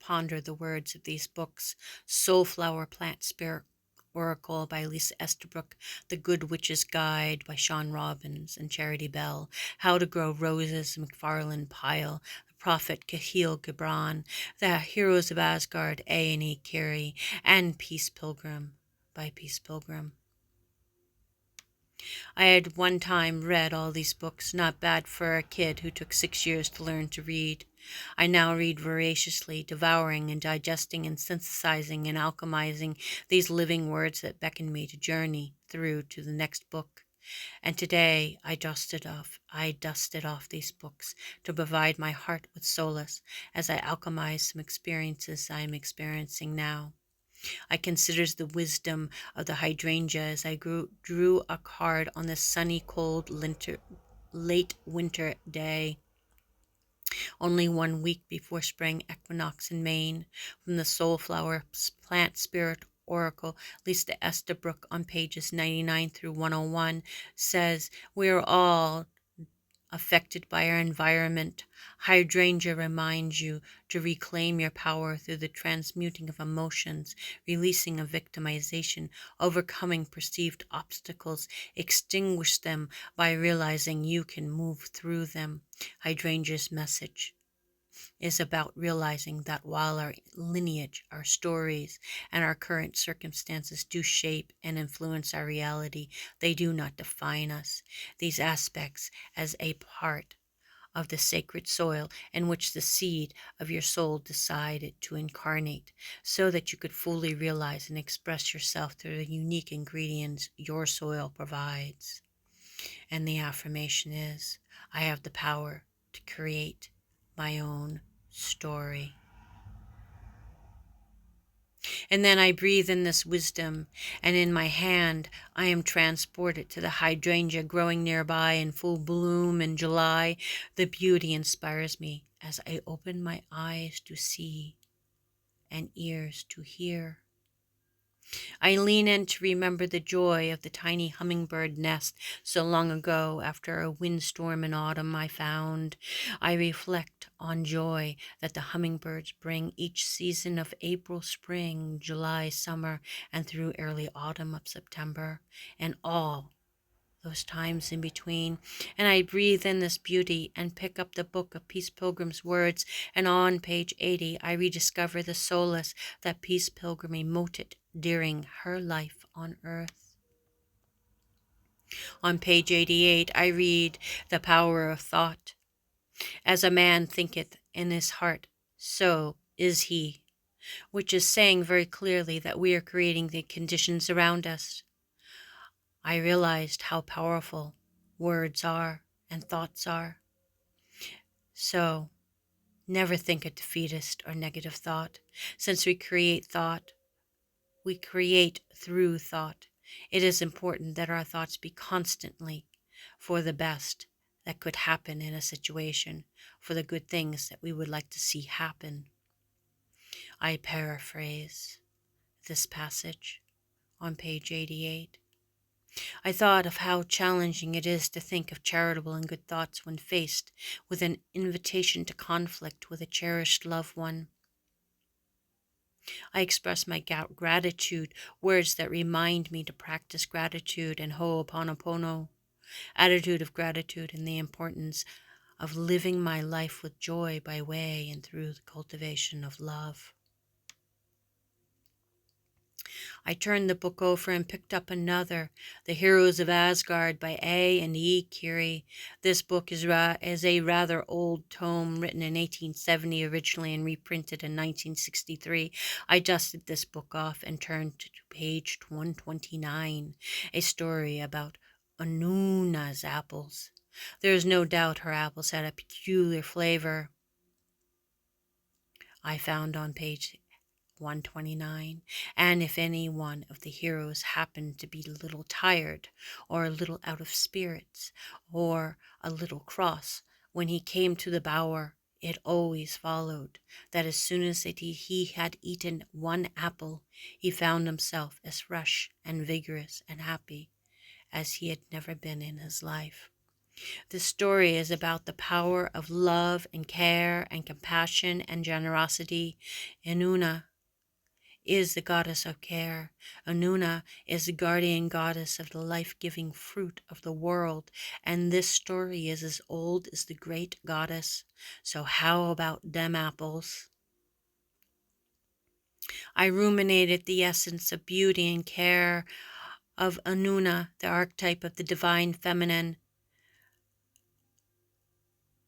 ponder the words of these books: Soulflower, Plant Spirit Oracle by Lisa Estabrook, The Good Witch's Guide by Sean Robbins and Charity Bell, How to Grow Roses, McFarland, Pyle, The Prophet, Gibran, The Heroes of Asgard, A&E Keaty, and Peace Pilgrim by Peace Pilgrim. I had one time read all these books, not bad for a kid who took 6 years to learn to read. I now read voraciously, devouring and digesting and synthesizing and alchemizing these living words that beckon me to journey through to the next book. And today I dusted off these books to provide my heart with solace as I alchemize some experiences I am experiencing now. I considered the wisdom of the hydrangea as I drew a card on this sunny, cold, late winter day, only 1 week before spring equinox in Maine, from the Soulflower Plant Spirit Oracle. Lisa Estabrook on pages 99 through 101 says, "We are all affected by our environment. Hydrangea reminds you to reclaim your power through the transmuting of emotions, releasing of victimization, overcoming perceived obstacles, extinguish them by realizing you can move through them." Hydrangea's message is about realizing that while our lineage, our stories, and our current circumstances do shape and influence our reality, they do not define us. These aspects as a part of the sacred soil in which the seed of your soul decided to incarnate, so that you could fully realize and express yourself through the unique ingredients your soil provides. And the affirmation is, I have the power to create my own story. And then I breathe in this wisdom, and in my hand I am transported to the hydrangea growing nearby in full bloom in July. The beauty inspires me as I open my eyes to see and ears to hear. I lean in to remember the joy of the tiny hummingbird nest so long ago after a windstorm in autumn I found. I reflect on joy that the hummingbirds bring each season of April, spring, July, summer, and through early autumn of September, and all those times in between. And I breathe in this beauty and pick up the book of Peace Pilgrim's words, and on page 80 I rediscover the solace that Peace Pilgrim emoted during her life on earth. On page 88 I read the power of thought. As a man thinketh in his heart, so is he, which is saying very clearly that we are creating the conditions around us. I realized how powerful words are and thoughts are. So, never think a defeatist or negative thought. Since we create thought, we create through thought. It is important that our thoughts be constantly for the best that could happen in a situation, for the good things that we would like to see happen. I paraphrase this passage on page 88. I thought of how challenging it is to think of charitable and good thoughts when faced with an invitation to conflict with a cherished loved one. I express my gratitude, words that remind me to practice gratitude and ho'oponopono, attitude of gratitude, and the importance of living my life with joy by way and through the cultivation of love. I turned the book over and picked up another, The Heroes of Asgard by A&E Keaty. This book is a rather old tome written in 1870 originally and reprinted in 1963. I dusted this book off and turned to page 129, a story about Anuna's apples. There is no doubt her apples had a peculiar flavor. I found on page 129, and if any one of the heroes happened to be a little tired, or a little out of spirits, or a little cross, when he came to the bower, it always followed that as soon as he had eaten one apple, he found himself as fresh and vigorous and happy as he had never been in his life. This story is about the power of love and care and compassion and generosity. Inuna is the goddess of care. Inuna is the guardian goddess of the life-giving fruit of the world, and this story is as old as the great goddess. So how about them apples? I ruminated the essence of beauty and care of Inuna, the archetype of the divine feminine.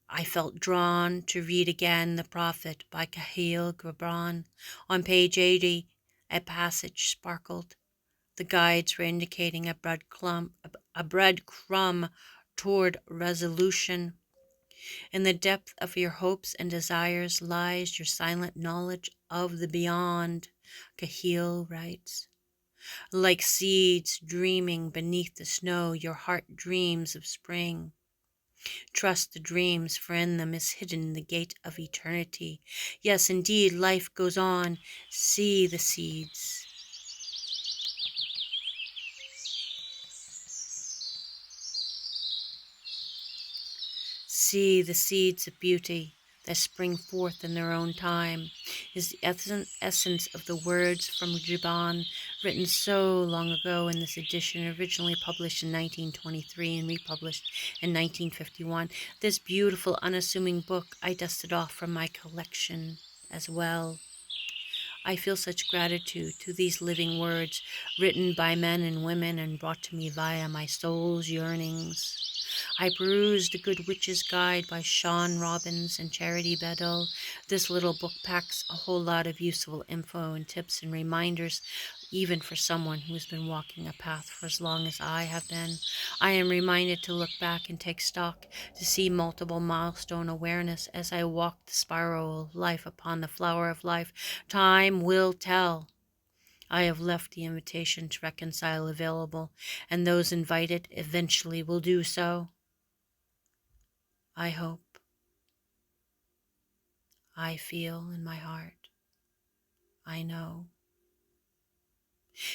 I felt drawn to read again The Prophet by Gibran. On page 80, a passage sparkled. The guides were indicating a breadcrumb toward resolution. In the depth of your hopes and desires lies your silent knowledge of the beyond, Cahill writes. Like seeds dreaming beneath the snow, your heart dreams of spring. Trust the dreams, for in them is hidden the gate of eternity. Yes, indeed, life goes on. See the seeds. See the seeds of beauty that spring forth in their own time is the essence of the words from Gibran, written so long ago in this edition, originally published in 1923 and republished in 1951. This beautiful, unassuming book I dusted off from my collection as well. I feel such gratitude to these living words, written by men and women and brought to me via my soul's yearnings. I perused The Good Witch's Guide by Sean Robbins and Charity Bedell. This little book packs a whole lot of useful info and tips and reminders, even for someone who has been walking a path for as long as I have been. I am reminded to look back and take stock, to see multiple milestone awareness as I walk the spiral of life upon the flower of life. Time will tell. I have left the invitation to reconcile available, and those invited eventually will do so. I hope. I feel in my heart. I know.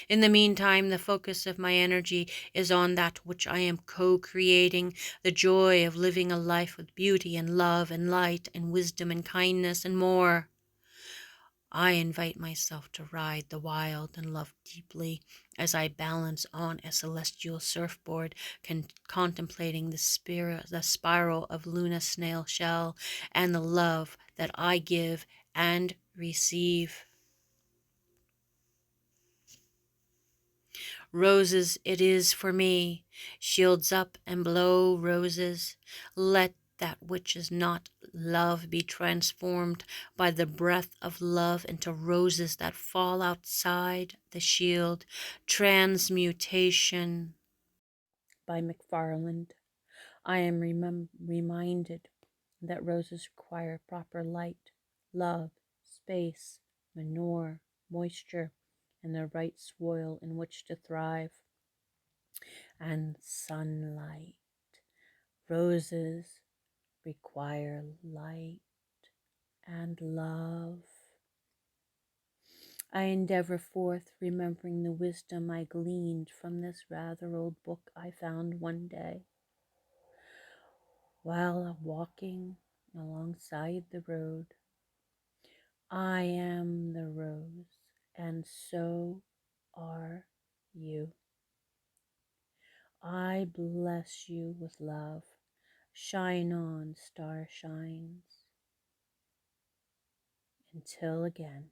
In the meantime, the focus of my energy is on that which I am co-creating, the joy of living a life with beauty and love and light and wisdom and kindness and more. I invite myself to ride the wild and love deeply as I balance on a celestial surfboard, contemplating the spiral of Luna snail shell and the love that I give and receive. Roses it is for me, shields up and blow roses. Let that which is not love be transformed by the breath of love into roses that fall outside the shield. Transmutation by McFarland. I am reminded that roses require proper light, love, space, manure, moisture, and the right soil in which to thrive, and sunlight. Roses require light and love. I endeavor forth, remembering the wisdom I gleaned from this rather old book I found one day while walking alongside the road. I am the rose, and so are you. I bless you with love. Shine on, star shines. Until again.